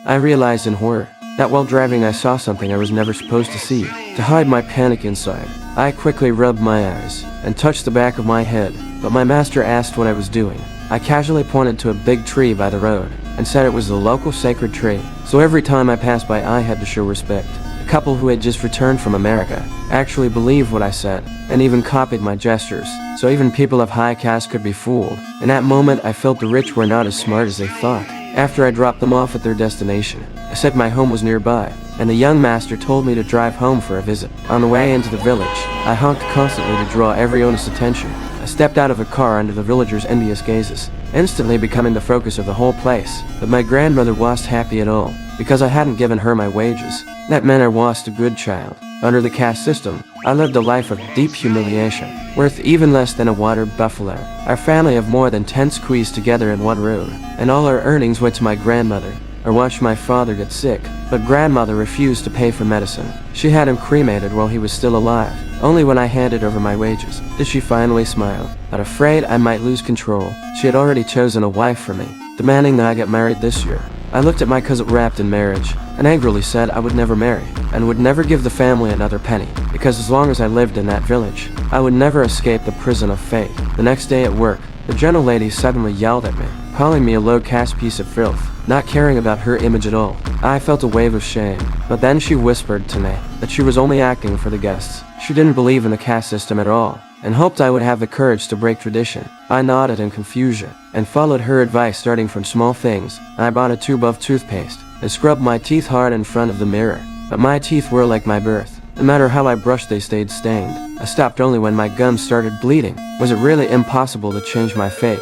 I realized in horror that while driving I saw something I was never supposed to see. To hide my panic inside, I quickly rubbed my eyes and touched the back of my head, but my master asked what I was doing. I casually pointed to a big tree by the road and said it was the local sacred tree, so every time I passed by I had to show respect. A couple who had just returned from America actually believed what I said and even copied my gestures, so even people of high caste could be fooled. In that moment I felt the rich were not as smart as they thought. After I dropped them off at their destination, I said my home was nearby, and the young master told me to drive home for a visit. On the way into the village, I honked constantly to draw everyone's attention. I stepped out of a car under the villagers' envious gazes, instantly becoming the focus of the whole place. But my grandmother wasn't happy at all, because I hadn't given her my wages. That meant I was a good child. Under the caste system, I lived a life of deep humiliation, worth even less than a water buffalo. Our family of more than 10 squeezed together in one room, and all our earnings went to my grandmother. I watched my father get sick, but grandmother refused to pay for medicine. She had him cremated while he was still alive. Only when I handed over my wages did she finally smile. But afraid I might lose control, she had already chosen a wife for me, demanding that I get married this year. I looked at my cousin wrapped in marriage, and angrily said I would never marry, and would never give the family another penny, because as long as I lived in that village, I would never escape the prison of fate. The next day at work, the gentle lady suddenly yelled at me, calling me a low-caste piece of filth, not caring about her image at all. I felt a wave of shame, but then she whispered to me that she was only acting for the guests. She didn't believe in the caste system at all, and hoped I would have the courage to break tradition. I nodded in confusion, and followed her advice starting from small things. I bought a tube of toothpaste, and scrubbed my teeth hard in front of the mirror. But my teeth were like my birth. No matter how I brushed they stayed stained. I stopped only when my gums started bleeding. Was it really impossible to change my fate?